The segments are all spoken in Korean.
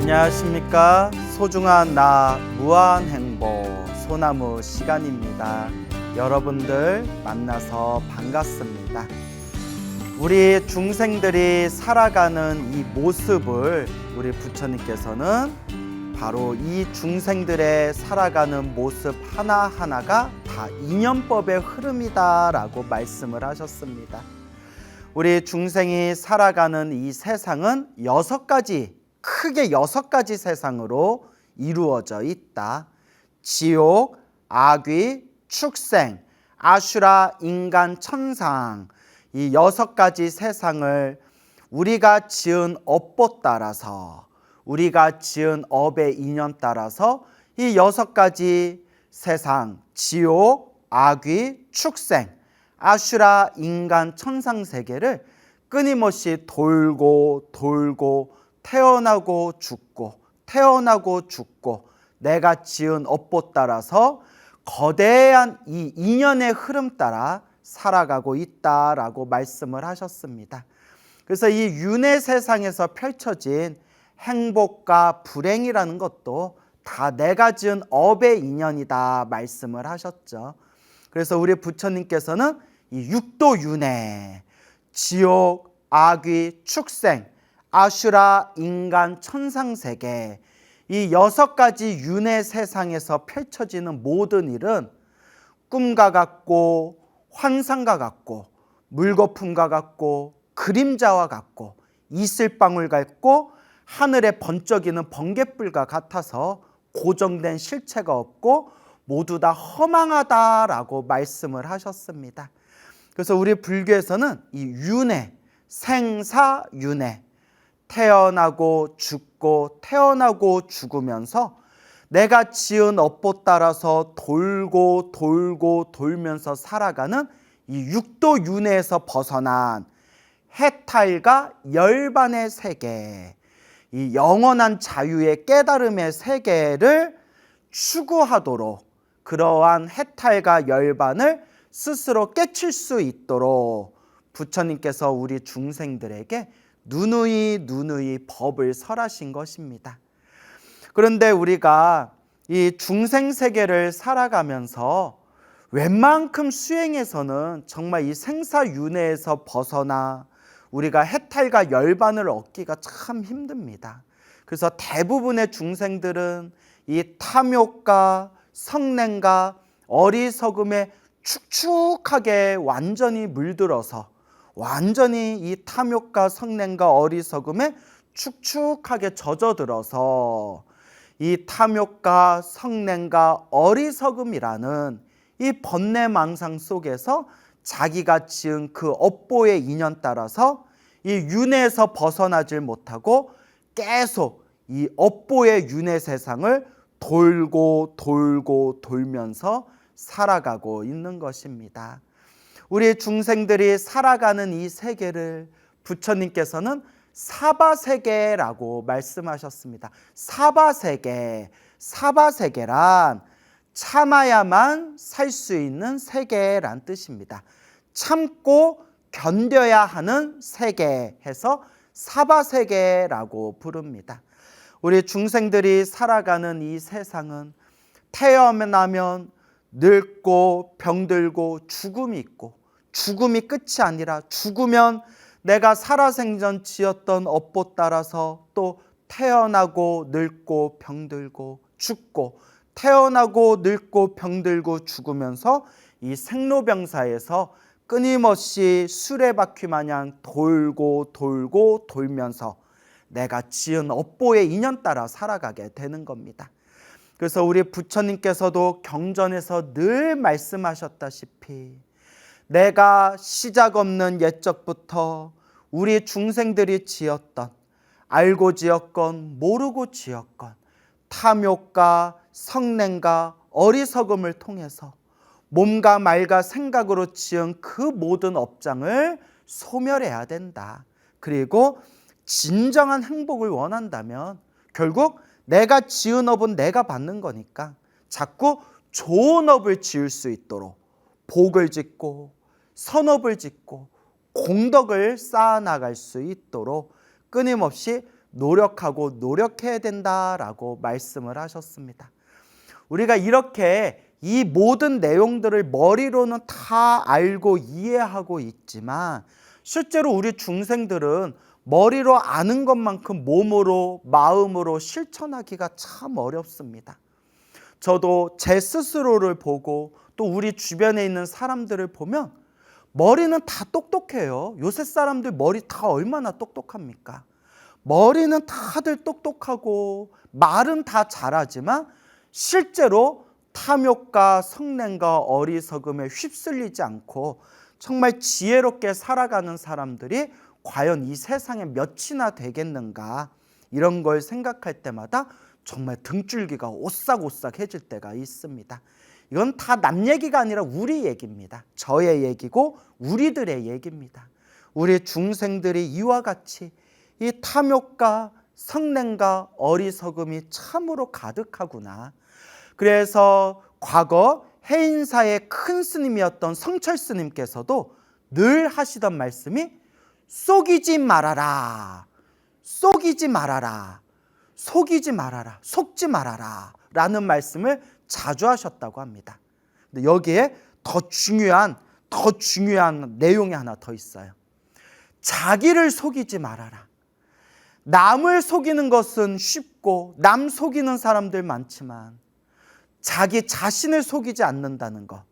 안녕하십니까. 소중한 나 무한행복 소나무 시간입니다. 여러분들 만나서 반갑습니다. 우리 중생들이 살아가는 이 모습을 우리 부처님께서는 바로 이 중생들의 살아가는 모습 하나하나가 다 인연법의 흐름이다 라고 말씀을 하셨습니다. 우리 중생이 살아가는 이 세상은 크게 여섯 가지 세상으로 이루어져 있다. 지옥, 악귀, 축생, 아슈라, 인간, 천상, 이 여섯 가지 세상을 우리가 지은 업보 따라서, 우리가 지은 업의 인연 따라서 이 여섯 가지 세상, 지옥, 악귀, 축생, 아슈라, 인간, 천상 세계를 끊임없이 돌고 태어나고 죽고 내가 지은 업보 따라서 거대한 이 인연의 흐름 따라 살아가고 있다라고 말씀을 하셨습니다. 그래서 이 윤회 세상에서 펼쳐진 행복과 불행이라는 것도 다 내가 지은 업의 인연이다 말씀을 하셨죠. 그래서 우리 부처님께서는 이 육도 윤회, 지옥, 악귀, 축생, 아슈라, 인간, 천상세계, 이 여섯 가지 윤회 세상에서 펼쳐지는 모든 일은 꿈과 같고 환상과 같고 물거품과 같고 그림자와 같고 이슬방울 같고 하늘에 번쩍이는 번갯불과 같아서 고정된 실체가 없고 모두 다 허망하다라고 말씀을 하셨습니다. 그래서 우리 불교에서는 이 윤회, 생사윤회, 태어나고 죽고 태어나고 죽으면서 내가 지은 업보 따라서 돌면서 살아가는 이 육도 윤회에서 벗어난 해탈과 열반의 세계, 이 영원한 자유의 깨달음의 세계를 추구하도록 그러한 해탈과 열반을 스스로 깨칠 수 있도록 부처님께서 우리 중생들에게 누누이 법을 설하신 것입니다. 그런데 우리가 이 중생 세계를 살아가면서 웬만큼 수행해서는 정말 이 생사윤회에서 벗어나 우리가 해탈과 열반을 얻기가 참 힘듭니다. 그래서 대부분의 중생들은 이 탐욕과 성냄과 어리석음에 축축하게 완전히 물들어서 완전히 이 탐욕과 성냄과 어리석음에 축축하게 젖어들어서 이 탐욕과 성냄과 어리석음이라는 이 번뇌망상 속에서 자기가 지은 그 업보의 인연 따라서 이 윤회에서 벗어나질 못하고 계속 이 업보의 윤회 세상을 돌면서 살아가고 있는 것입니다. 우리 중생들이 살아가는 이 세계를 부처님께서는 사바세계라고 말씀하셨습니다. 사바세계란 참아야만 살 수 있는 세계란 뜻입니다. 참고 견뎌야 하는 세계 해서 사바세계라고 부릅니다. 우리 중생들이 살아가는 이 세상은 태어나면 늙고 병들고 죽음이 있고 죽음이 끝이 아니라 죽으면 내가 살아생전 지었던 업보 따라서 또 태어나고 늙고 병들고 죽고 태어나고 늙고 병들고 죽으면서 이 생로병사에서 끊임없이 수레바퀴 마냥 돌면서 내가 지은 업보의 인연 따라 살아가게 되는 겁니다. 그래서 우리 부처님께서도 경전에서 늘 말씀하셨다시피 내가 시작 없는 옛적부터 우리 중생들이 지었던 알고 지었건 모르고 지었건 탐욕과 성냄과 어리석음을 통해서 몸과 말과 생각으로 지은 그 모든 업장을 소멸해야 된다. 그리고 진정한 행복을 원한다면 결국 내가 지은 업은 내가 받는 거니까 자꾸 좋은 업을 지을 수 있도록 복을 짓고 선업을 짓고 공덕을 쌓아나갈 수 있도록 끊임없이 노력하고 노력해야 된다라고 말씀을 하셨습니다. 우리가 이렇게 이 모든 내용들을 머리로는 다 알고 이해하고 있지만 실제로 우리 중생들은 머리로 아는 것만큼 몸으로 마음으로 실천하기가 참 어렵습니다. 저도 제 스스로를 보고 또 우리 주변에 있는 사람들을 보면 머리는 다 똑똑해요. 요새 사람들 머리 다 얼마나 똑똑합니까? 머리는 다들 똑똑하고 말은 다 잘하지만 실제로 탐욕과 성냄과 어리석음에 휩쓸리지 않고 정말 지혜롭게 살아가는 사람들이 과연 이 세상에 몇이나 되겠는가, 이런 걸 생각할 때마다 정말 등줄기가 오싹오싹해질 때가 있습니다. 이건 다 남 얘기가 아니라 우리 얘기입니다. 저의 얘기고 우리들의 얘기입니다. 우리 중생들이 이와 같이 이 탐욕과 성냄과 어리석음이 참으로 가득하구나. 그래서 과거 해인사의 큰 스님이었던 성철 스님께서도 늘 하시던 말씀이 속이지 말아라, 속이지 말아라, 속이지 말아라, 속지 말아라 라는 말씀을 자주 하셨다고 합니다. 근데 여기에 더 중요한 내용이 하나 더 있어요. 자기를 속이지 말아라. 남을 속이는 것은 쉽고 남 속이는 사람들 많지만 자기 자신을 속이지 않는다는 것,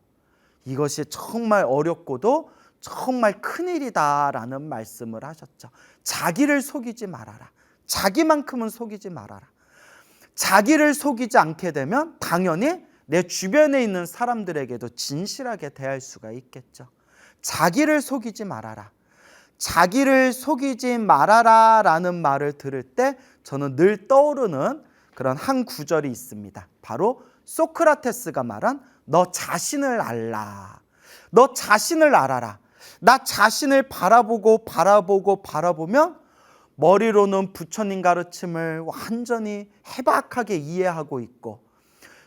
이것이 정말 어렵고도 정말 큰일이다라는 말씀을 하셨죠. 자기를 속이지 말아라. 자기만큼은 속이지 말아라. 자기를 속이지 않게 되면 당연히 내 주변에 있는 사람들에게도 진실하게 대할 수가 있겠죠. 자기를 속이지 말아라. 자기를 속이지 말아라 라는 말을 들을 때 저는 늘 떠오르는 그런 한 구절이 있습니다. 바로 소크라테스가 말한 너 자신을 알라. 너 자신을 알아라. 나 자신을 바라보면 머리로는 부처님 가르침을 완전히 해박하게 이해하고 있고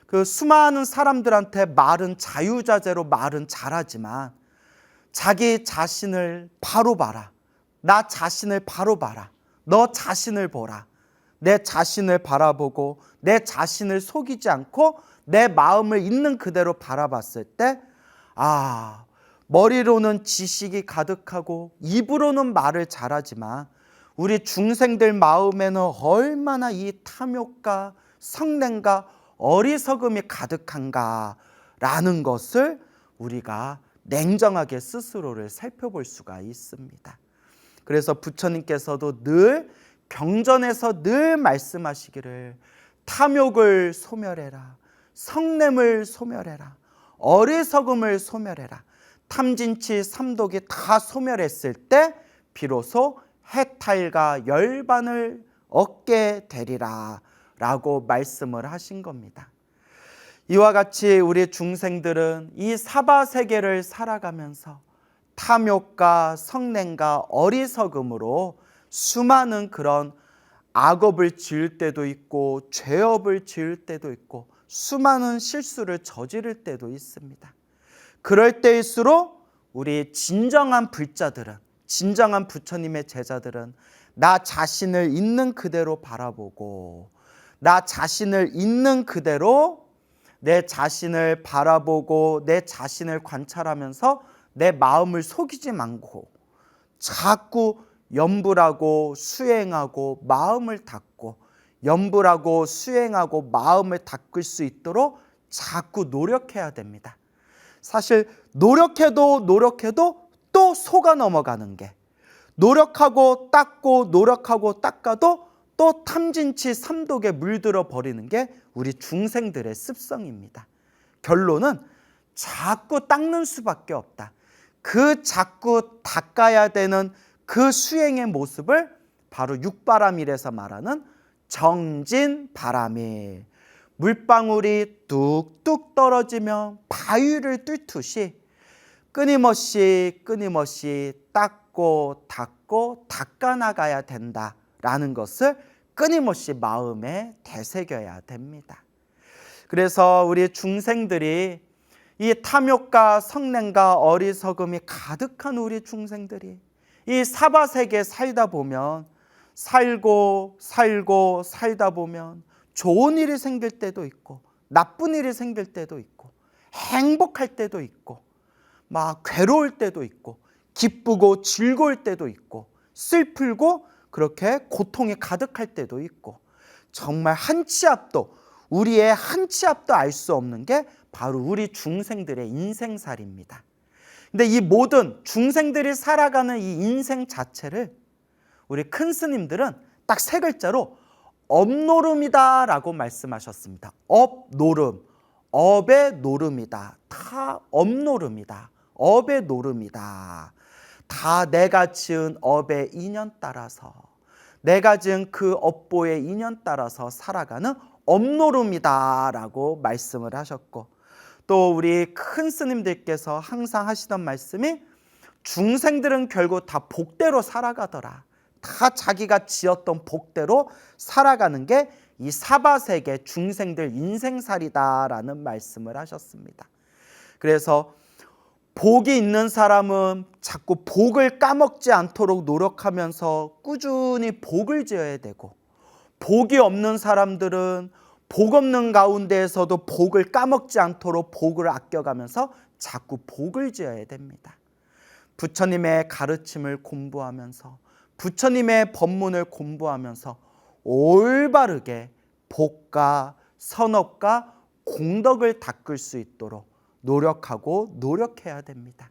그 수많은 사람들한테 말은 자유자재로 말은 잘하지만 자기 자신을 바로 봐라. 나 자신을 바로 봐라. 너 자신을 보라. 내 자신을 바라보고 내 자신을 속이지 않고 내 마음을 있는 그대로 바라봤을 때 머리로는 지식이 가득하고 입으로는 말을 잘하지만 우리 중생들 마음에는 얼마나 이 탐욕과 성냄과 어리석음이 가득한가라는 것을 우리가 냉정하게 스스로를 살펴볼 수가 있습니다. 그래서 부처님께서도 늘 경전에서 늘 말씀하시기를 탐욕을 소멸해라. 성냄을 소멸해라. 어리석음을 소멸해라. 탐진치 삼독이 다 소멸했을 때 비로소 해탈과 열반을 얻게 되리라 라고 말씀을 하신 겁니다. 이와 같이 우리 중생들은 이 사바세계를 살아가면서 탐욕과 성냄과 어리석음으로 수많은 그런 악업을 지을 때도 있고 죄업을 지을 때도 있고 수많은 실수를 저지를 때도 있습니다. 그럴 때일수록 우리 진정한 불자들은, 진정한 부처님의 제자들은 나 자신을 있는 그대로 바라보고 나 자신을 있는 그대로 내 자신을 바라보고 내 자신을 관찰하면서 내 마음을 속이지 않고 자꾸 염불하고 수행하고 마음을 닫고 염불하고 수행하고 마음을 닦을 수 있도록 자꾸 노력해야 됩니다. 사실 노력해도 또 속아 넘어가는 게, 노력하고 닦고 노력하고 닦아도 또 탐진치 삼독에 물들어 버리는 게 우리 중생들의 습성입니다. 결론은 자꾸 닦는 수밖에 없다. 그 자꾸 닦아야 되는 그 수행의 모습을 바로 육바라밀에서 말하는 정진바라밀, 물방울이 뚝뚝 떨어지며 바위를 뚫듯이 끊임없이 닦고 닦고 닦아나가야 된다라는 것을 끊임없이 마음에 되새겨야 됩니다. 그래서 우리 중생들이 이 탐욕과 성냄과 어리석음이 가득한 우리 중생들이 이 사바세계 살다 보면 살고 살다 보면 좋은 일이 생길 때도 있고 나쁜 일이 생길 때도 있고 행복할 때도 있고 막 괴로울 때도 있고 기쁘고 즐거울 때도 있고 슬프고 그렇게 고통이 가득할 때도 있고 정말 우리의 한 치 앞도 알 수 없는 게 바로 우리 중생들의 인생살이입니다. 근데 이 모든 중생들이 살아가는 이 인생 자체를 우리 큰 스님들은 딱 세 글자로 업노름이다라고 말씀하셨습니다. 업노름, 업의 노름이다. 다 업노름이다. 업의 노름이다. 다 내가 지은 업의 인연 따라서, 내가 지은 그 업보의 인연 따라서 살아가는 업노름이다라고 말씀을 하셨고, 또 우리 큰 스님들께서 항상 하시던 말씀이 중생들은 결국 다 복대로 살아가더라. 다 자기가 지었던 복대로 살아가는 게 이 사바세계 중생들 인생살이다라는 말씀을 하셨습니다. 그래서 복이 있는 사람은 자꾸 복을 까먹지 않도록 노력하면서 꾸준히 복을 지어야 되고, 복이 없는 사람들은 복 없는 가운데에서도 복을 까먹지 않도록 복을 아껴가면서 자꾸 복을 지어야 됩니다. 부처님의 가르침을 공부하면서, 부처님의 법문을 공부하면서 올바르게 복과 선업과 공덕을 닦을 수 있도록 노력해야 됩니다.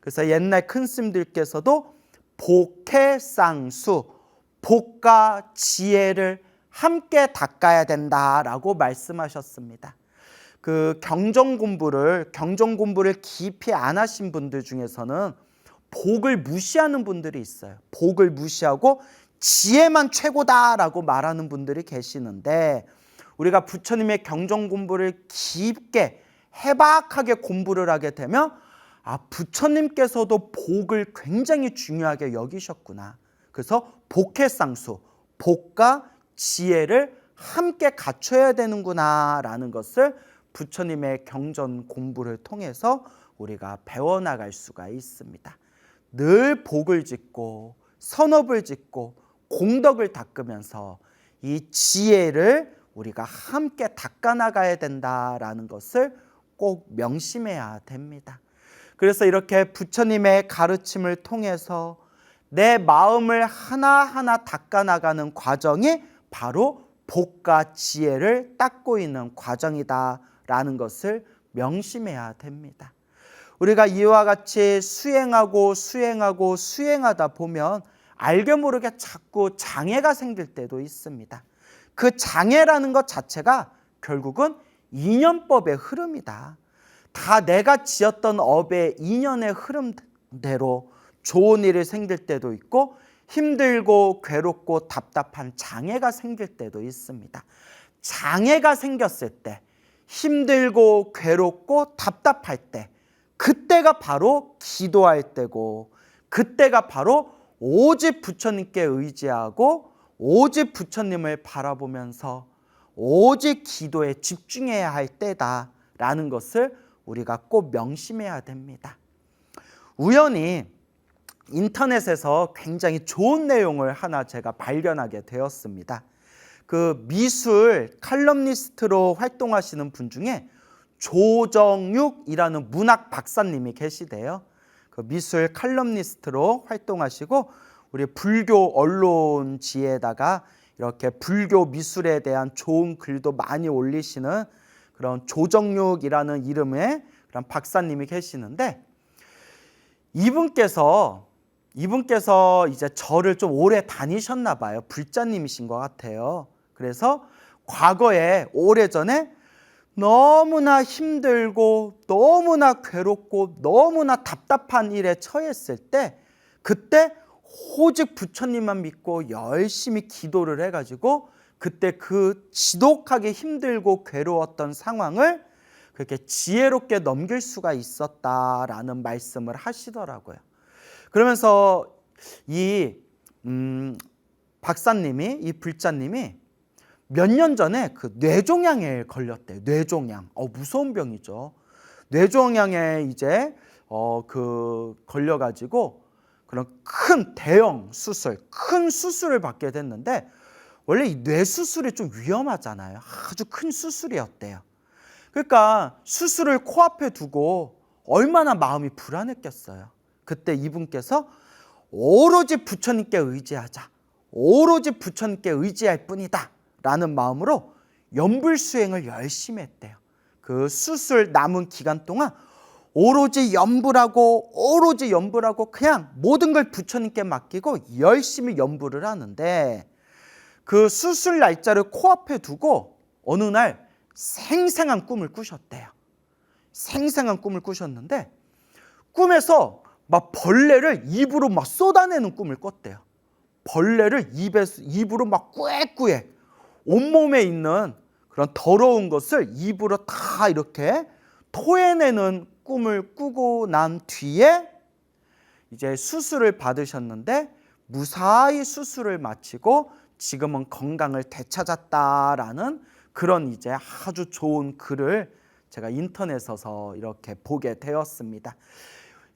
그래서 옛날 큰 스님들께서도 복해쌍수, 복과 지혜를 함께 닦아야 된다라고 말씀하셨습니다. 그 경전 공부를 깊이 안 하신 분들 중에서는 복을 무시하는 분들이 있어요. 복을 무시하고 지혜만 최고다라고 말하는 분들이 계시는데, 우리가 부처님의 경전 공부를 깊게 해박하게 공부를 하게 되면 부처님께서도 복을 굉장히 중요하게 여기셨구나. 그래서 복해쌍수, 복과 지혜를 함께 갖춰야 되는구나 라는 것을 부처님의 경전 공부를 통해서 우리가 배워나갈 수가 있습니다. 늘 복을 짓고 선업을 짓고 공덕을 닦으면서 이 지혜를 우리가 함께 닦아나가야 된다라는 것을 꼭 명심해야 됩니다. 그래서 이렇게 부처님의 가르침을 통해서 내 마음을 하나하나 닦아나가는 과정이 바로 복과 지혜를 닦고 있는 과정이다라는 것을 명심해야 됩니다. 우리가 이와 같이 수행하다 보면 알게 모르게 자꾸 장애가 생길 때도 있습니다. 그 장애라는 것 자체가 결국은 인연법의 흐름이다. 다 내가 지었던 업의 인연의 흐름대로 좋은 일이 생길 때도 있고 힘들고 괴롭고 답답한 장애가 생길 때도 있습니다. 장애가 생겼을 때, 힘들고 괴롭고 답답할 때, 그때가 바로 기도할 때고, 그때가 바로 오직 부처님께 의지하고 오직 부처님을 바라보면서 오직 기도에 집중해야 할 때다라는 것을 우리가 꼭 명심해야 됩니다. 우연히 인터넷에서 굉장히 좋은 내용을 하나 제가 발견하게 되었습니다. 그 미술 칼럼니스트로 활동하시는 분 중에 조정육이라는 문학 박사님이 계시대요. 그 미술 칼럼니스트로 활동하시고 우리 불교 언론지에다가 이렇게 불교 미술에 대한 좋은 글도 많이 올리시는 그런 조정육이라는 이름의 그런 박사님이 계시는데, 이분께서 이제 절을 좀 오래 다니셨나 봐요. 불자님이신 것 같아요. 그래서 과거에 오래전에 너무나 힘들고 너무나 괴롭고 너무나 답답한 일에 처했을 때, 그때 오직 부처님만 믿고 열심히 기도를 해가지고 그때 그 지독하게 힘들고 괴로웠던 상황을 그렇게 지혜롭게 넘길 수가 있었다라는 말씀을 하시더라고요. 그러면서 이 박사님이, 이 불자님이 몇 년 전에 그 뇌종양에 걸렸대요. 뇌종양. 무서운 병이죠. 뇌종양에 이제 걸려가지고 그런 큰 대형 수술, 큰 수술을 받게 됐는데 원래 이 뇌 수술이 좀 위험하잖아요. 아주 큰 수술이었대요. 그러니까 수술을 코앞에 두고 얼마나 마음이 불안했겠어요. 그때 이분께서 오로지 부처님께 의지하자. 오로지 부처님께 의지할 뿐이다. 라는 마음으로 연불수행을 열심히 했대요. 그 수술 남은 기간 동안 오로지 연불하고 그냥 모든 걸 부처님께 맡기고 열심히 연불을 하는데 그 수술 날짜를 코앞에 두고 어느 날 생생한 꿈을 꾸셨대요. 생생한 꿈을 꾸셨는데 꿈에서 막 벌레를 입으로 막 쏟아내는 꿈을 꿨대요. 벌레를 입으로 막 꾸에꾸에 온몸에 있는 그런 더러운 것을 입으로 다 이렇게 토해내는 꿈을 꾸고 난 뒤에 이제 수술을 받으셨는데 무사히 수술을 마치고 지금은 건강을 되찾았다라는 그런 이제 아주 좋은 글을 제가 인터넷에서 이렇게 보게 되었습니다.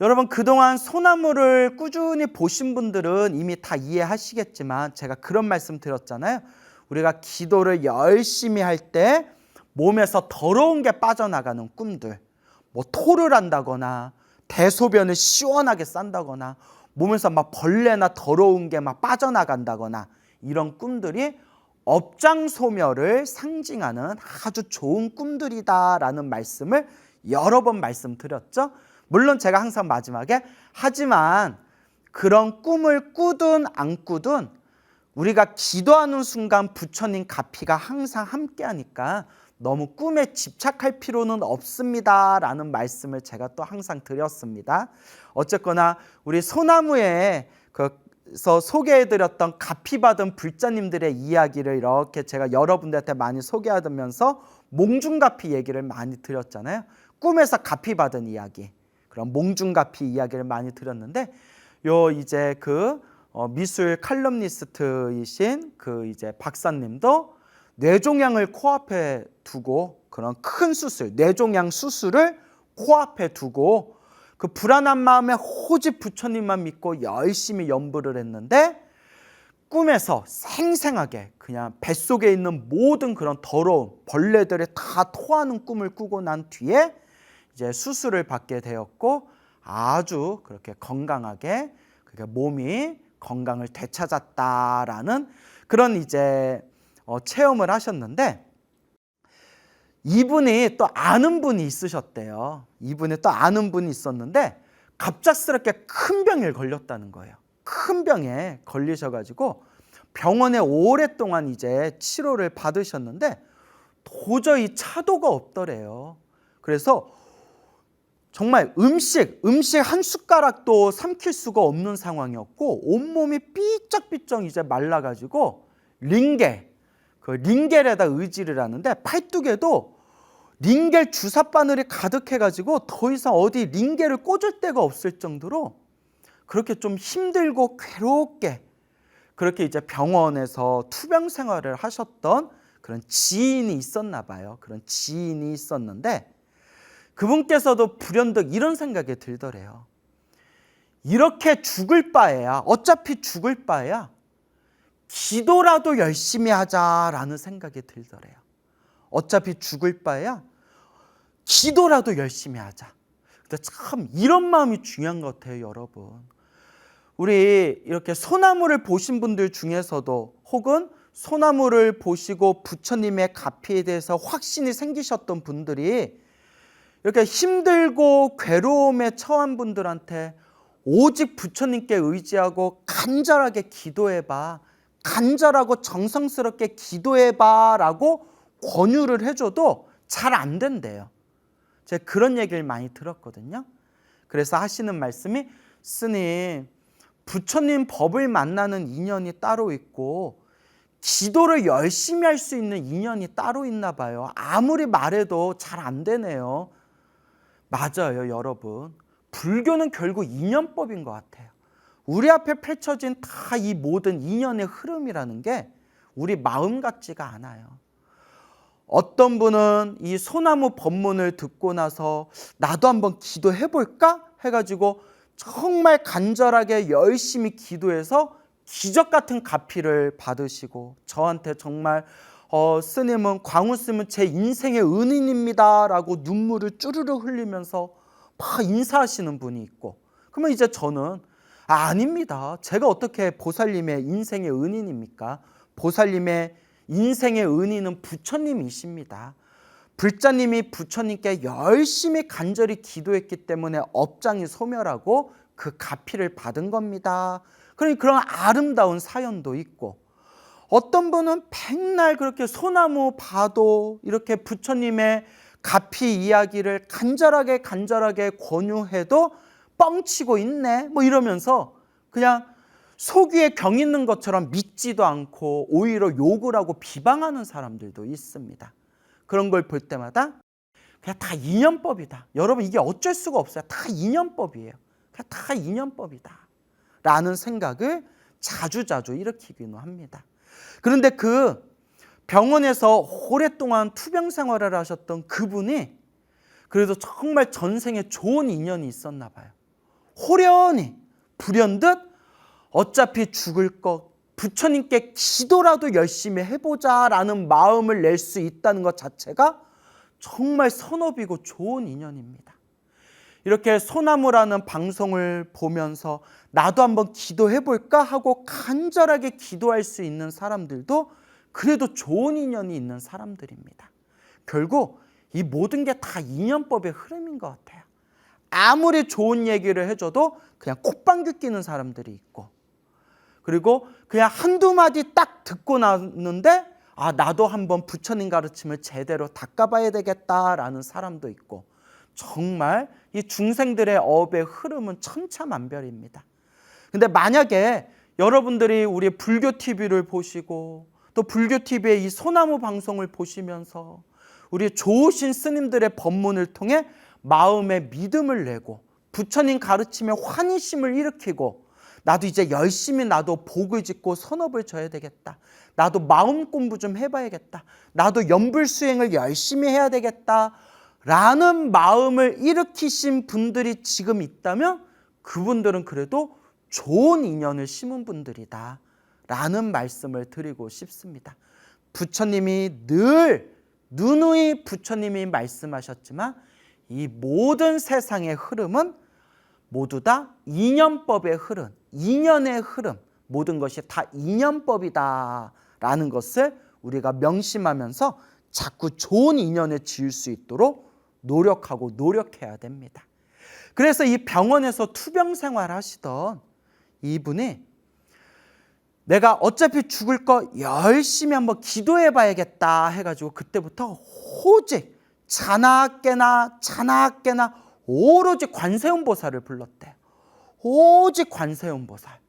여러분 그동안 소나무를 꾸준히 보신 분들은 이미 다 이해하시겠지만 제가 그런 말씀 드렸잖아요. 우리가 기도를 열심히 할 때 몸에서 더러운 게 빠져나가는 꿈들, 뭐 토를 한다거나 대소변을 시원하게 싼다거나 몸에서 막 벌레나 더러운 게 막 빠져나간다거나 이런 꿈들이 업장소멸을 상징하는 아주 좋은 꿈들이다라는 말씀을 여러 번 말씀드렸죠. 물론 제가 항상 마지막에 하지만 그런 꿈을 꾸든 안 꾸든 우리가 기도하는 순간 부처님 가피가 항상 함께하니까 너무 꿈에 집착할 필요는 없습니다라는 말씀을 제가 또 항상 드렸습니다. 어쨌거나 우리 소나무에 그래서 소개해드렸던 가피받은 불자님들의 이야기를 이렇게 제가 여러분들한테 많이 소개하면서 몽중가피 얘기를 많이 드렸잖아요. 꿈에서 가피받은 이야기, 그런 몽중가피 이야기를 많이 드렸는데 요 이제 그 미술 칼럼니스트이신 그 이제 박사님도 뇌종양을 코앞에 두고 그런 큰 수술, 뇌종양 수술을 코앞에 두고 그 불안한 마음에 오직 부처님만 믿고 열심히 연불을 했는데 꿈에서 생생하게 그냥 뱃속에 있는 모든 그런 더러운 벌레들을 다 토하는 꿈을 꾸고 난 뒤에 이제 수술을 받게 되었고 아주 그렇게 건강하게 몸이 건강을 되찾았다라는 그런 이제 체험을 하셨는데 이분이 또 아는 분이 있으셨대요. 이분이 또 아는 분이 있었는데 갑작스럽게 큰 병에 걸렸다는 거예요. 큰 병에 걸리셔가지고 병원에 오랫동안 이제 치료를 받으셨는데 도저히 차도가 없더래요. 그래서 정말 음식 한 숟가락도 삼킬 수가 없는 상황이었고 온몸이 삐쩍삐쩍 이제 말라가지고 링겔에다 의지를 하는데 팔뚝에도 링겔 주사바늘이 가득해가지고 더 이상 어디 링겔을 꽂을 데가 없을 정도로 그렇게 좀 힘들고 괴롭게 그렇게 이제 병원에서 투병 생활을 하셨던 그런 지인이 있었나 봐요. 그런 지인이 있었는데 그분께서도 불현듯 이런 생각이 들더래요. 이렇게 죽을 바에야 어차피 죽을 바에야 기도라도 열심히 하자라는 생각이 들더래요. 어차피 죽을 바에야 기도라도 열심히 하자. 근데 참 이런 마음이 중요한 것 같아요, 여러분. 우리 이렇게 소나무를 보신 분들 중에서도 혹은 소나무를 보시고 부처님의 가피에 대해서 확신이 생기셨던 분들이 이렇게 힘들고 괴로움에 처한 분들한테 오직 부처님께 의지하고 간절하게 기도해봐. 간절하고 정성스럽게 기도해봐 라고 권유를 해줘도 잘 안 된대요. 제가 그런 얘기를 많이 들었거든요. 그래서 하시는 말씀이 스님, 부처님 법을 만나는 인연이 따로 있고 기도를 열심히 할 수 있는 인연이 따로 있나 봐요. 아무리 말해도 잘 안 되네요. 맞아요, 여러분. 불교는 결국 인연법인 것 같아요. 우리 앞에 펼쳐진 다 이 모든 인연의 흐름이라는 게 우리 마음 같지가 않아요. 어떤 분은 이 소나무 법문을 듣고 나서 나도 한번 기도해 볼까 해가지고 정말 간절하게 열심히 기도해서 기적 같은 가피를 받으시고 저한테 정말 스님은 광우 스님은 제 인생의 은인입니다 라고 눈물을 쭈르르 흘리면서 막 인사하시는 분이 있고, 그러면 이제 저는 아닙니다. 제가 어떻게 보살님의 인생의 은인입니까? 보살님의 인생의 은인은 부처님이십니다. 불자님이 부처님께 열심히 간절히 기도했기 때문에 업장이 소멸하고 그 가피를 받은 겁니다. 그러니 그런 아름다운 사연도 있고, 어떤 분은 백날 그렇게 소나무 봐도 이렇게 부처님의 가피 이야기를 간절하게 권유해도 뻥치고 있네 뭐 이러면서 그냥 속위에 경 있는 것처럼 믿지도 않고 오히려 욕을 하고 비방하는 사람들도 있습니다. 그런 걸 볼 때마다 그냥 다 인연법이다. 여러분 이게 어쩔 수가 없어요. 다 인연법이에요. 그냥 다 인연법이다 라는 생각을 자주자주 일으키기는 합니다. 그런데 그 병원에서 오랫동안 투병 생활을 하셨던 그분이 그래도 정말 전생에 좋은 인연이 있었나 봐요. 호련히 불현듯 어차피 죽을 것 부처님께 기도라도 열심히 해보자라는 마음을 낼 수 있다는 것 자체가 정말 선업이고 좋은 인연입니다. 이렇게 소나무라는 방송을 보면서 나도 한번 기도해볼까 하고 간절하게 기도할 수 있는 사람들도 그래도 좋은 인연이 있는 사람들입니다. 결국 이 모든 게 다 인연법의 흐름인 것 같아요. 아무리 좋은 얘기를 해줘도 그냥 콧방귀 뀌는 사람들이 있고, 그리고 그냥 한두 마디 딱 듣고 나는데 나도 한번 부처님 가르침을 제대로 닦아봐야 되겠다라는 사람도 있고, 정말 이 중생들의 업의 흐름은 천차만별입니다. 근데 만약에 여러분들이 우리 불교 TV를 보시고 또 불교 TV의 이 소나무 방송을 보시면서 우리 좋으신 스님들의 법문을 통해 마음에 믿음을 내고 부처님 가르침에 환희심을 일으키고 나도 이제 열심히 나도 복을 짓고 선업을 져야 되겠다. 나도 마음 공부 좀 해봐야겠다. 나도 연불수행을 열심히 해야 되겠다. 라는 마음을 일으키신 분들이 지금 있다면 그분들은 그래도 좋은 인연을 심은 분들이다 라는 말씀을 드리고 싶습니다. 부처님이 늘 누누이 부처님이 말씀하셨지만 이 모든 세상의 흐름은 모두 다 인연법의 흐름, 인연의 흐름, 모든 것이 다 인연법이다 라는 것을 우리가 명심하면서 자꾸 좋은 인연을 지을 수 있도록 노력해야 됩니다. 그래서 이 병원에서 투병 생활 하시던 이분이 내가 어차피 죽을 거 열심히 한번 기도해 봐야겠다 해가지고 그때부터 오직 자나깨나 오로지 관세음보살을 불렀대요. 오직 관세음보살.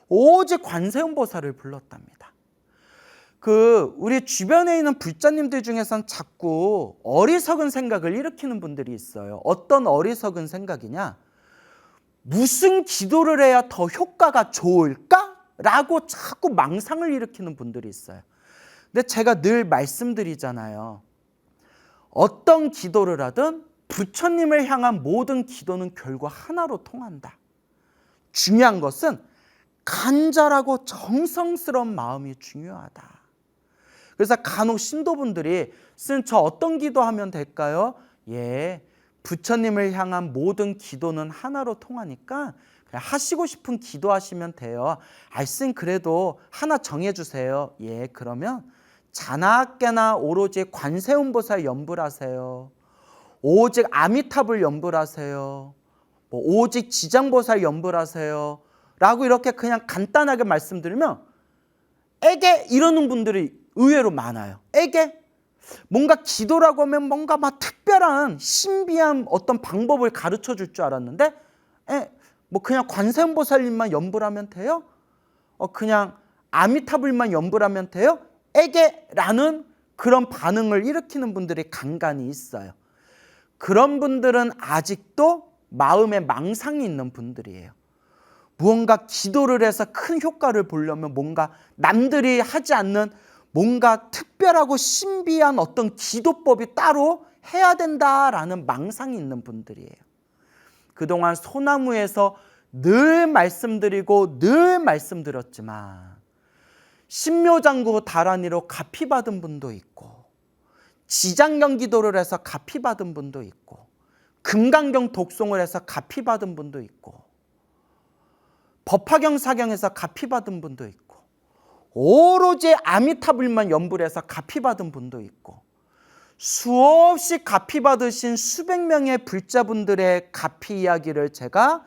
오직 관세음보살을 불렀답니다. 우리 주변에 있는 불자님들 중에선 자꾸 어리석은 생각을 일으키는 분들이 있어요. 어떤 어리석은 생각이냐? 무슨 기도를 해야 더 효과가 좋을까? 라고 자꾸 망상을 일으키는 분들이 있어요. 근데 제가 늘 말씀드리잖아요. 어떤 기도를 하든 부처님을 향한 모든 기도는 결국 하나로 통한다. 중요한 것은 간절하고 정성스러운 마음이 중요하다. 그래서 간혹 신도분들이 저 어떤 기도하면 될까요? 부처님을 향한 모든 기도는 하나로 통하니까 그냥 하시고 싶은 기도하시면 돼요. 쌤 그래도 하나 정해주세요. 그러면 자나깨나 오로지 관세음보살 연불하세요. 오직 아미타불 연불하세요. 오직 지장보살 연불하세요. 라고 이렇게 그냥 간단하게 말씀드리면 에게 이러는 분들이 의외로 많아요. 에게 뭔가 기도라고 하면 뭔가 막 특별한 신비한 어떤 방법을 가르쳐 줄 줄 알았는데 그냥 관세음보살님만 연불하면 돼요? 그냥 아미타불만 연불하면 돼요? 에게라는 그런 반응을 일으키는 분들이 간간히 있어요. 그런 분들은 아직도 마음에 망상이 있는 분들이에요. 무언가 기도를 해서 큰 효과를 보려면 뭔가 남들이 하지 않는 뭔가 특별하고 신비한 어떤 기도법이 따로 해야 된다라는 망상이 있는 분들이에요. 그동안 소나무에서 늘 말씀드리고 늘 말씀드렸지만 신묘장구 다란이로 가피 받은 분도 있고 지장경 기도를 해서 가피 받은 분도 있고 금강경 독송을 해서 가피 받은 분도 있고 법화경 사경에서 가피 받은 분도 있고 오로지 아미타불만 연불 해서 가피 받은 분도 있고 수없이 가피 받으신 수백 명의 불자분들의 가피 이야기를 제가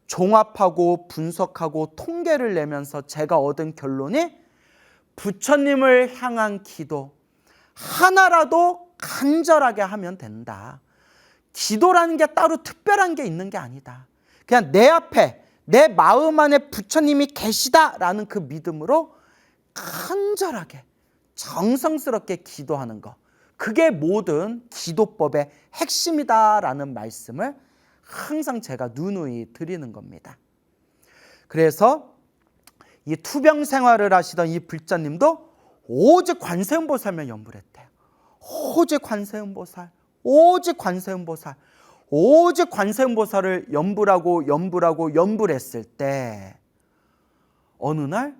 종합하고 분석하고 통계를 내면서 제가 얻은 결론이 부처님을 향한 기도 하나라도 간절하게 하면 된다. 기도라는 게 따로 특별한 게 있는 게 아니다. 그냥 내 앞에 내 마음 안에 부처님이 계시다라는 그 믿음으로 간절하게 정성스럽게 기도하는 것, 그게 모든 기도법의 핵심이다라는 말씀을 항상 제가 누누이 드리는 겁니다. 그래서 이 투병 생활을 하시던 이 불자님도 오직 관세음보살만 연불했대요. 오직 관세음보살, 오직 관세음보살, 오직 관세음보살을 연불했을 때 어느 날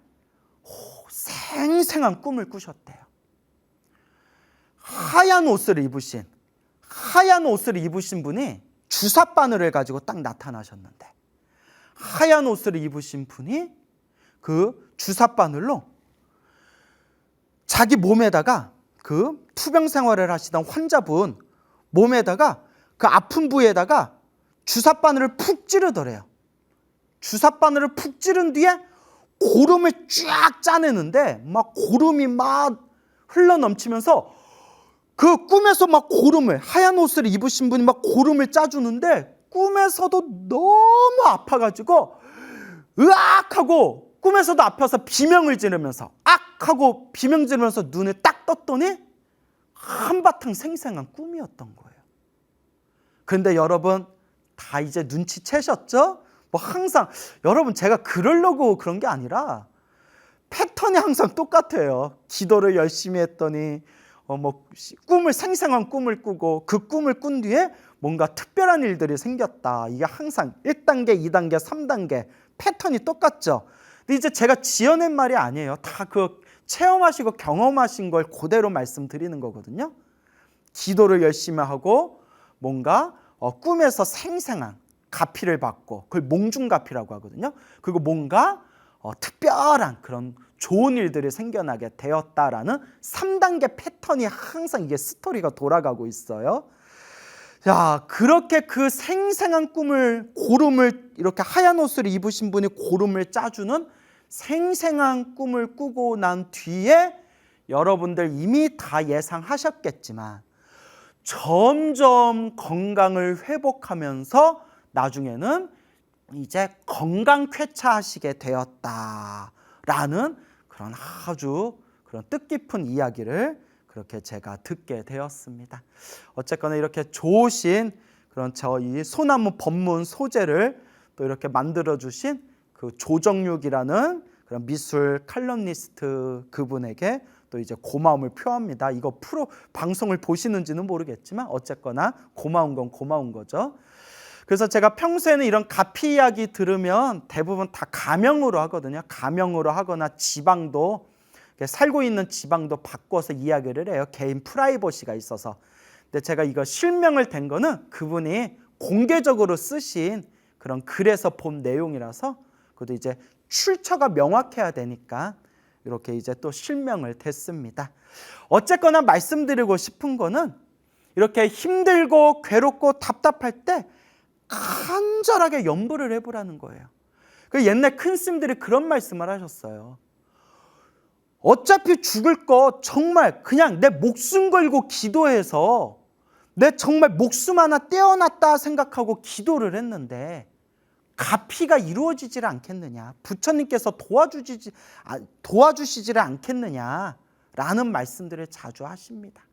생생한 꿈을 꾸셨대요. 하얀 옷을 입으신 분이 주삿바늘을 가지고 딱 나타나셨는데, 하얀 옷을 입으신 분이 그 주삿바늘로 자기 몸에다가, 그 투병 생활을 하시던 환자분 몸에다가, 그 아픈 부위에다가 주삿바늘을 푹 찌르더래요. 주삿바늘을 푹 찌른 뒤에 고름을 쫙 짜내는데 막 고름이 막 흘러넘치면서 그 꿈에서 막 고름을, 하얀 옷을 입으신 분이 막 고름을 짜주는데 꿈에서도 너무 아파가지고 으악 하고, 꿈에서도 아파서 비명을 지르면서 악 하고 비명 지르면서 눈을 딱 떴더니 한바탕 생생한 꿈이었던 거예요. 그런데 여러분 다 이제 눈치채셨죠? 뭐 항상 여러분 제가 그러려고 그런 게 아니라 패턴이 항상 똑같아요. 기도를 열심히 했더니 생생한 꿈을 꾸고 그 꿈을 꾼 뒤에 뭔가 특별한 일들이 생겼다. 이게 항상 1단계, 2단계, 3단계 패턴이 똑같죠. 근데 이제 제가 지어낸 말이 아니에요. 다 그 체험하시고 경험하신 걸 그대로 말씀드리는 거거든요. 기도를 열심히 하고 뭔가 꿈에서 생생한 가피를 받고, 그걸 몽중가피라고 하거든요. 그리고 뭔가 특별한 그런 좋은 일들이 생겨나게 되었다라는 3단계 패턴이 항상 이게 스토리가 돌아가고 있어요. 자, 그렇게 그 생생한 꿈을, 고름을, 이렇게 하얀 옷을 입으신 분이 고름을 짜주는 생생한 꿈을 꾸고 난 뒤에 여러분들 이미 다 예상하셨겠지만 점점 건강을 회복하면서 나중에는 이제 건강 쾌차하시게 되었다라는 그런 아주 그런 뜻깊은 이야기를 그렇게 제가 듣게 되었습니다. 어쨌거나 이렇게 좋으신 그런 저희 소나무 법문 소재를 또 이렇게 만들어 주신 그 조정육이라는 그런 미술 칼럼니스트 그분에게 또 이제 고마움을 표합니다. 이거 방송을 보시는지는 모르겠지만 어쨌거나 고마운 건 고마운 거죠. 그래서 제가 평소에는 이런 가피 이야기 들으면 대부분 다 가명으로 하거든요. 가명으로 하거나 지방도, 살고 있는 지방도 바꿔서 이야기를 해요. 개인 프라이버시가 있어서. 근데 제가 이거 실명을 댄 거는 그분이 공개적으로 쓰신 그런 글에서 본 내용이라서, 그것도 이제 출처가 명확해야 되니까 이렇게 이제 또 실명을 댔습니다. 어쨌거나 말씀드리고 싶은 거는 이렇게 힘들고 괴롭고 답답할 때 간절하게 연불을 해보라는 거예요. 그 옛날 큰 스님들이 그런 말씀을 하셨어요. 어차피 죽을 거 정말 그냥 내 목숨 걸고 기도해서 내 정말 목숨 하나 떼어놨다 생각하고 기도를 했는데 가피가 이루어지질 않겠느냐, 부처님께서 도와주시지를 않겠느냐라는 말씀들을 자주 하십니다.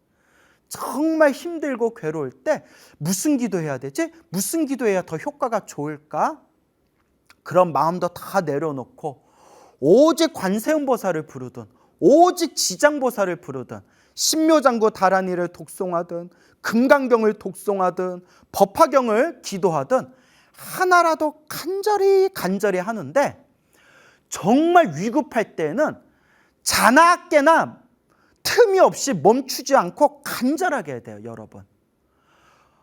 정말 힘들고 괴로울 때 무슨 기도해야 되지? 무슨 기도해야 더 효과가 좋을까? 그런 마음도 다 내려놓고 오직 관세음보살을 부르든 오직 지장보살을 부르든 신묘장구 다란이를 독송하든 금강경을 독송하든 법화경을 기도하든 하나라도 간절히 하는데 정말 위급할 때는 자나 깨나 틈이 없이 멈추지 않고 간절하게 해야 돼요, 여러분.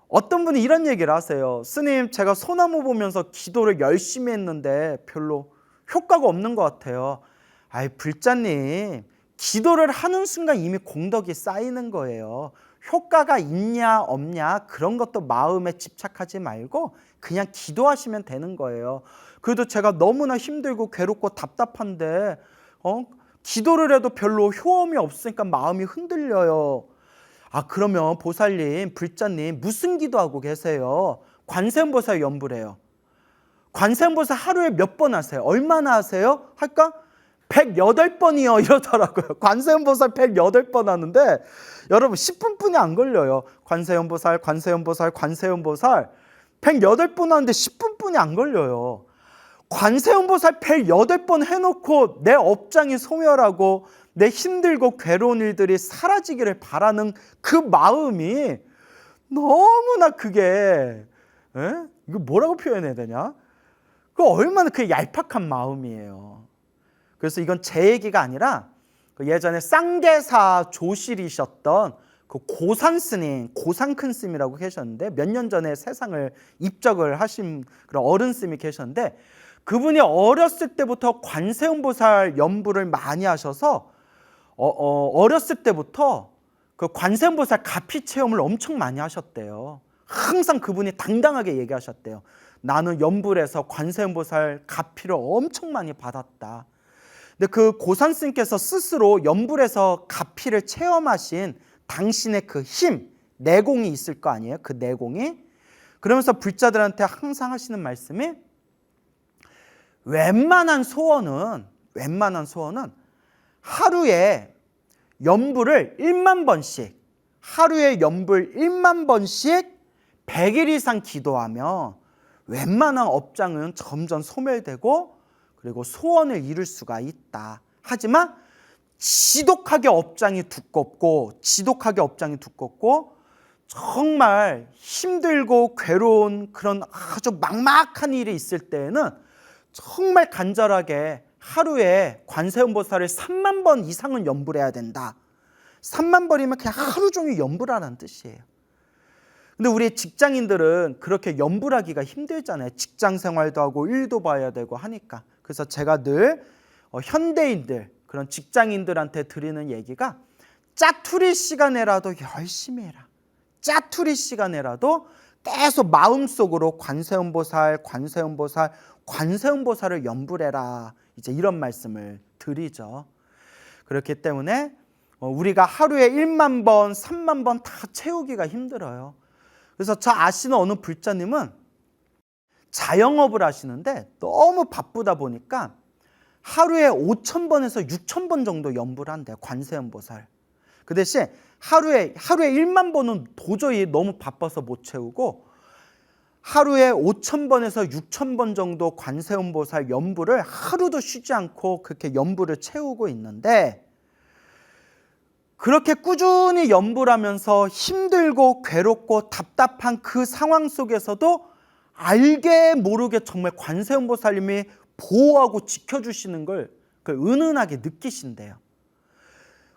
어떤 분이 이런 얘기를 하세요. 스님, 제가 소나무 보면서 기도를 열심히 했는데 별로 효과가 없는 것 같아요. 아이, 불자님, 기도를 하는 순간 이미 공덕이 쌓이는 거예요. 효과가 있냐 없냐 그런 것도 마음에 집착하지 말고 그냥 기도하시면 되는 거예요. 그래도 제가 너무나 힘들고 괴롭고 답답한데 기도를 해도 별로 효험이 없으니까 마음이 흔들려요. 아, 그러면 보살님, 불자님 무슨 기도하고 계세요? 관세음보살 연불해요. 관세음보살 하루에 몇 번 하세요? 얼마나 하세요? 할까? 108번이요 이러더라고요. 관세음보살 108번 하는데 여러분 10분뿐이 안 걸려요. 관세음보살 108번 하는데 10분뿐이 안 걸려요. 관세음보살 108번 해놓고 내 업장이 소멸하고 내 힘들고 괴로운 일들이 사라지기를 바라는 그 마음이 너무나 그게 이거 뭐라고 표현해야 되냐? 그 얼마나 그 얄팍한 마음이에요. 그래서 이건 제 얘기가 아니라 예전에 쌍계사 조실이셨던 그 고산 스님, 고산 큰 스님이라고 계셨는데 몇 년 전에 세상을 입적을 하신 그런 어른 스님이 계셨는데 그분이 어렸을 때부터 관세음보살 연불을 많이 하셔서 어렸을 때부터 그 관세음보살 가피 체험을 엄청 많이 하셨대요. 항상 그분이 당당하게 얘기하셨대요. 나는 연불에서 관세음보살 가피를 엄청 많이 받았다. 근데 그 고산 스님께서 스스로 연불에서 가피를 체험하신 당신의 그 힘, 내공이 있을 거 아니에요? 그 내공이. 그러면서 불자들한테 항상 하시는 말씀이 웬만한 소원은 하루에 연불을 1만 번씩, 하루에 연불 1만 번씩 100일 이상 기도하면 웬만한 업장은 점점 소멸되고 그리고 소원을 이룰 수가 있다. 하지만 지독하게 업장이 두껍고 정말 힘들고 괴로운 그런 아주 막막한 일이 있을 때에는 정말 간절하게 하루에 관세음보살을 3만 번 이상은 연불해야 된다. 3만 번이면 그냥 하루 종일 연불하라는 뜻이에요. 근데 우리 직장인들은 그렇게 연불하기가 힘들잖아요. 직장 생활도 하고 일도 봐야 되고 하니까. 그래서 제가 늘 현대인들, 그런 직장인들한테 드리는 얘기가 짜투리 시간에라도 열심히 해라. 짜투리 시간에라도 계속 마음속으로 관세음보살을 연불해라. 이제 이런 말씀을 드리죠. 그렇기 때문에 우리가 하루에 1만 번, 3만 번 다 채우기가 힘들어요. 그래서 저 아시는 어느 불자님은 자영업을 하시는데 너무 바쁘다 보니까 하루에 5,000번에서 6,000번 정도 연불을 한대요. 관세음보살. 그 대신 하루에 1만 번은 도저히 너무 바빠서 못 채우고 하루에 5,000번에서 6,000번 정도 관세음보살 연불을 하루도 쉬지 않고 그렇게 연불을 채우고 있는데 그렇게 꾸준히 연불하면서 힘들고 괴롭고 답답한 그 상황 속에서도 알게 모르게 정말 관세음보살님이 보호하고 지켜주시는 걸 은은하게 느끼신대요.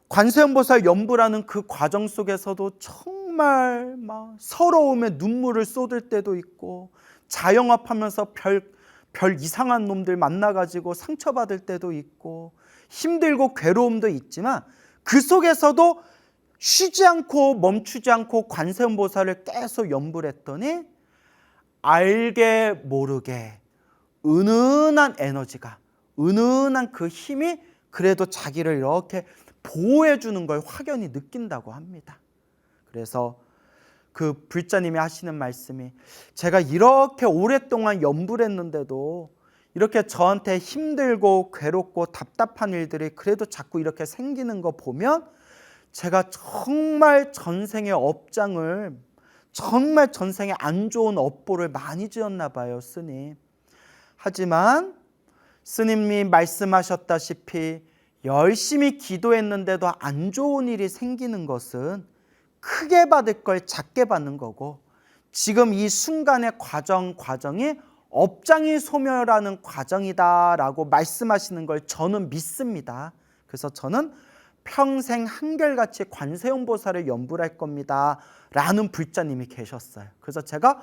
관세음보살 연불하는 그 과정 속에서도 정말 막 서러움에 눈물을 쏟을 때도 있고 자영업하면서 별 이상한 놈들 만나가지고 상처받을 때도 있고 힘들고 괴로움도 있지만 그 속에서도 쉬지 않고 멈추지 않고 관세음보살을 계속 연불했더니 알게 모르게 은은한 에너지가, 은은한 그 힘이 그래도 자기를 이렇게 보호해 주는 걸 확연히 느낀다고 합니다. 그래서 그 불자님이 하시는 말씀이 제가 이렇게 오랫동안 연불했는데도 이렇게 저한테 힘들고 괴롭고 답답한 일들이 그래도 자꾸 이렇게 생기는 거 보면 제가 정말 전생의 업장을 정말 전생에 안 좋은 업보를 많이 지었나 봐요, 스님. 하지만 스님이 말씀하셨다시피 열심히 기도했는데도 안 좋은 일이 생기는 것은 크게 받을 걸 작게 받는 거고, 지금 이 순간의 과정이 업장이 소멸하는 과정이다라고 말씀하시는 걸 저는 믿습니다. 그래서 저는 평생 한결같이 관세음보살을 연불할 겁니다 라는 불자님이 계셨어요. 그래서 제가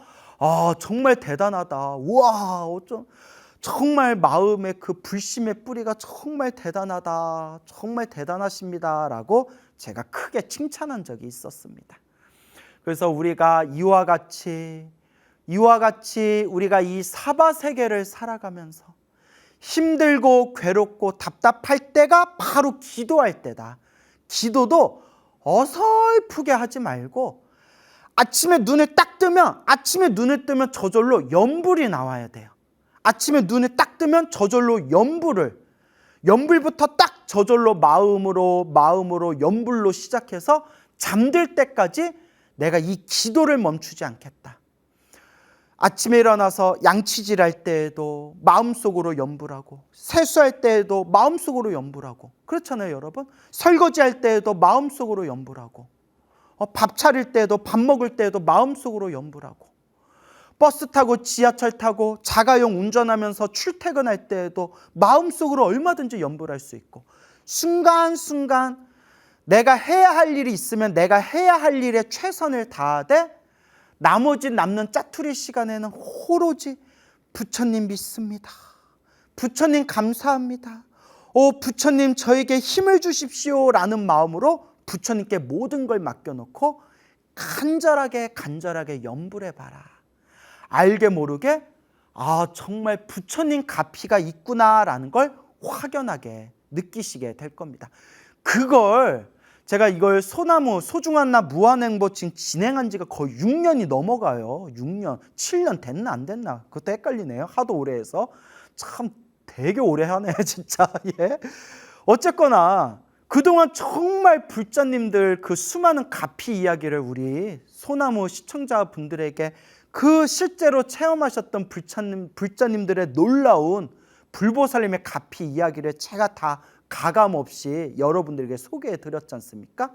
정말 대단하다, 우와, 정말 마음의 그 불심의 뿌리가 정말 대단하다, 정말 대단하십니다 라고 제가 크게 칭찬한 적이 있었습니다. 그래서 우리가 이와 같이 우리가 이 사바세계를 살아가면서 힘들고 괴롭고 답답할 때가 바로 기도할 때다. 기도도 어설프게 하지 말고 아침에 눈을 뜨면 저절로 연불이 나와야 돼요. 아침에 눈을 딱 뜨면 저절로 연불부터 딱 저절로 마음으로 연불로 시작해서 잠들 때까지 내가 이 기도를 멈추지 않겠다. 아침에 일어나서 양치질할 때에도 마음속으로 연불하고, 세수할 때에도 마음속으로 연불하고, 그렇잖아요 여러분. 설거지할 때에도 마음속으로 연불하고, 밥 차릴 때에도, 밥 먹을 때에도 마음속으로 연불하고, 버스 타고 지하철 타고 자가용 운전하면서 출퇴근할 때에도 마음속으로 얼마든지 연불할 수 있고, 순간순간 내가 해야 할 일이 있으면 내가 해야 할 일에 최선을 다하되, 나머지 남는 짜투리 시간에는 오로지 부처님 믿습니다, 부처님 감사합니다, 부처님 저에게 힘을 주십시오 라는 마음으로 부처님께 모든 걸 맡겨놓고 간절하게 연불해봐라. 알게 모르게 정말 부처님 가피가 있구나라는 걸 확연하게 느끼시게 될 겁니다. 그걸 제가 이걸 소중한나 무한행보 지금 진행한 지가 거의 6년이 넘어가요. 6년, 7년 됐나 안 됐나? 그것도 헷갈리네요. 하도 오래 해서. 참 되게 오래 하네 진짜. 예. 어쨌거나 그동안 정말 불자님들 그 수많은 가피 이야기를 우리 소나무 시청자분들에게 그 실제로 체험하셨던 불자님들의 놀라운 불보살님의 가피 이야기를 제가 다 가감없이 여러분들에게 소개해 드렸지 않습니까?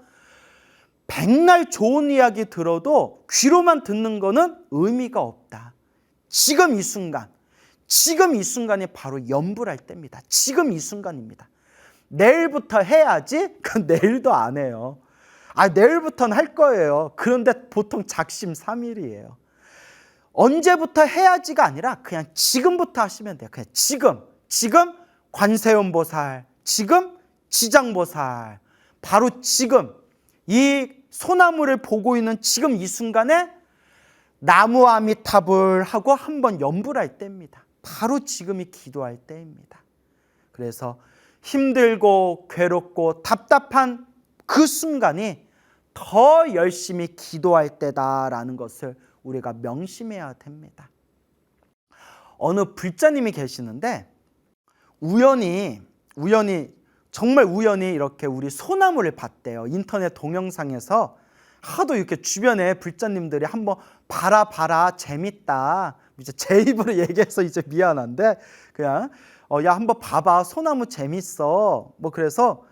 백날 좋은 이야기 들어도 귀로만 듣는 거는 의미가 없다. 지금 이 순간이 바로 연불할 때입니다. 지금 이 순간입니다. 내일부터 해야지? 그건 내일도 안 해요. 내일부터는 할 거예요. 그런데 보통 작심삼일이에요. 언제부터 해야지가 아니라 그냥 지금부터 하시면 돼요. 그냥 지금 관세음보살, 지금 지장보살, 바로 지금 이 소나무를 보고 있는 지금 이 순간에 나무 아미타불 하고 한번 연불할 때입니다. 바로 지금이 기도할 때입니다. 그래서 힘들고 괴롭고 답답한 그 순간이 더 열심히 기도할 때다라는 것을 우리가 명심해야 됩니다. 어느 불자님이 계시는데 정말 우연히 이렇게 우리 소나무를 봤대요. 인터넷 동영상에서 하도 이렇게 주변에 불자님들이 한번 봐라 재밌다. 이제 제 입으로 얘기해서 이제 미안한데 그냥 야 한번 봐봐 소나무 재밌어. 그래서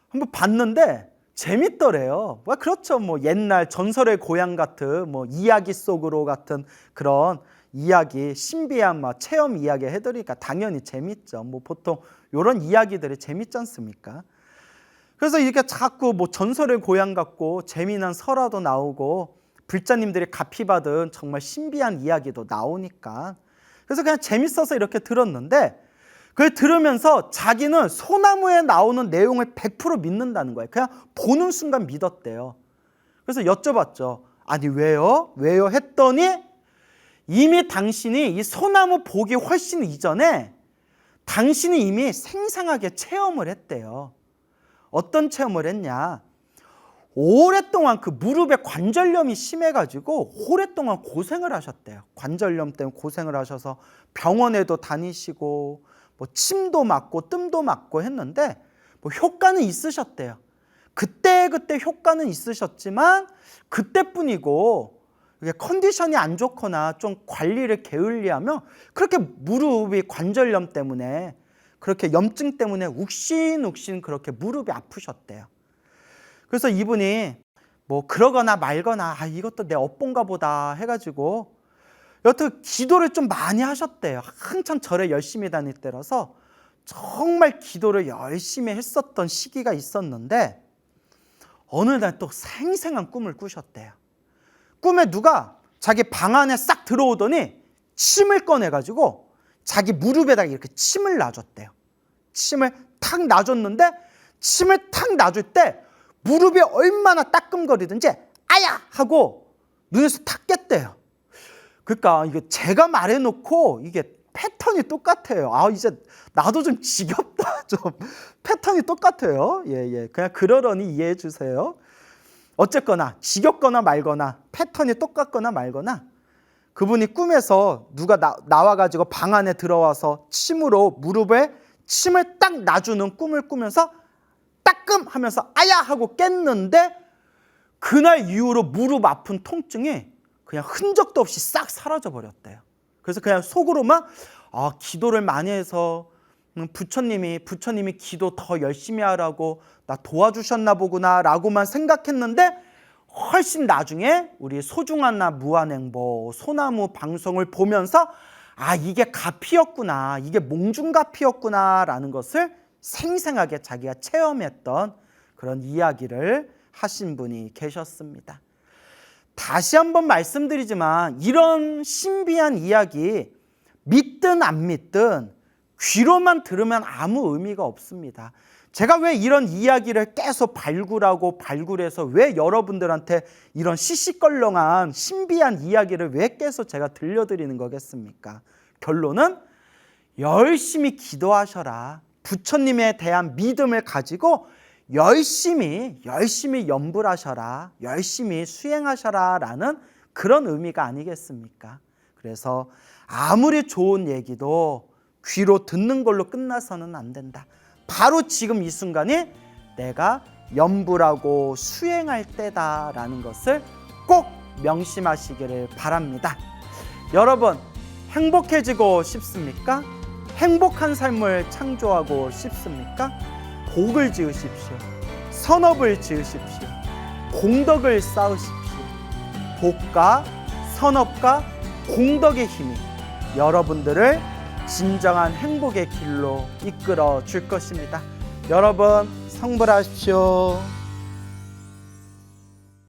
한번 봤는데 재밌더래요. 그렇죠. 옛날 전설의 고향 같은 이야기 속으로 같은 그런 이야기, 신비한 체험 이야기 해드리니까 당연히 재밌죠. 보통 이런 이야기들이 재밌지 않습니까? 그래서 이렇게 자꾸 전설의 고향 같고 재미난 설화도 나오고 불자님들이 가피받은 정말 신비한 이야기도 나오니까 그래서 그냥 재밌어서 이렇게 들었는데 그걸 들으면서 자기는 소나무에 나오는 내용을 100% 믿는다는 거예요. 그냥 보는 순간 믿었대요. 그래서 여쭤봤죠. 아니 왜요? 했더니 이미 당신이 이 소나무 보기 훨씬 이전에 당신이 이미 생생하게 체험을 했대요. 어떤 체험을 했냐? 오랫동안 그 무릎에 관절염이 심해가지고 오랫동안 고생을 하셨대요. 관절염 때문에 고생을 하셔서 병원에도 다니시고 침도 맞고 뜸도 맞고 했는데 효과는 있으셨대요. 그때 효과는 있으셨지만 그때뿐이고 컨디션이 안 좋거나 좀 관리를 게을리하면 그렇게 무릎이 관절염 때문에 그렇게 염증 때문에 욱신욱신 그렇게 무릎이 아프셨대요. 그래서 이분이 뭐 그러거나 말거나 이것도 내 업본가 보다 해가지고 여튼 기도를 좀 많이 하셨대요. 한참 절에 열심히 다닐 때라서 정말 기도를 열심히 했었던 시기가 있었는데 어느 날 또 생생한 꿈을 꾸셨대요. 꿈에 누가 자기 방 안에 싹 들어오더니 침을 꺼내가지고 자기 무릎에다가 이렇게 침을 놔줬대요. 침을 탁 놔줬는데 침을 탁 놔줄 때 무릎이 얼마나 따끔거리든지 아야! 하고 눈에서 탁 깼대요. 그러니까 이게 제가 말해놓고 이게 패턴이 똑같아요. 이제 나도 좀 지겹다. 좀 패턴이 똑같아요. 예. 그냥 그러려니 이해해 주세요. 어쨌거나 지겹거나 말거나 패턴이 똑같거나 말거나 그분이 꿈에서 누가 나와가지고 방 안에 들어와서 침으로 무릎에 침을 딱 놔주는 꿈을 꾸면서 따끔 하면서 아야! 하고 깼는데 그날 이후로 무릎 아픈 통증이 그냥 흔적도 없이 싹 사라져 버렸대요. 그래서 그냥 속으로만 기도를 많이 해서 부처님이 기도 더 열심히 하라고 나 도와주셨나 보구나 라고만 생각했는데 훨씬 나중에 우리 소중한 나 무한행보 소나무 방송을 보면서 이게 가피였구나, 이게 몽중가피였구나 라는 것을 생생하게 자기가 체험했던 그런 이야기를 하신 분이 계셨습니다. 다시 한번 말씀드리지만 이런 신비한 이야기 믿든 안 믿든 귀로만 들으면 아무 의미가 없습니다. 제가 왜 이런 이야기를 계속 발굴해서 왜 여러분들한테 이런 시시껄렁한 신비한 이야기를 왜 계속 제가 들려드리는 거겠습니까? 결론은 열심히 기도하셔라. 부처님에 대한 믿음을 가지고 열심히 염불하셔라. 열심히 수행하셔라 라는 그런 의미가 아니겠습니까? 그래서 아무리 좋은 얘기도 귀로 듣는 걸로 끝나서는 안 된다. 바로 지금 이 순간이 내가 염불하고 수행할 때다라는 것을 꼭 명심하시기를 바랍니다. 여러분, 행복해지고 싶습니까? 행복한 삶을 창조하고 싶습니까? 복을 지으십시오. 선업을 지으십시오. 공덕을 쌓으십시오. 복과 선업과 공덕의 힘이 여러분들을 진정한 행복의 길로 이끌어 줄 것입니다. 여러분, 성불하십시오.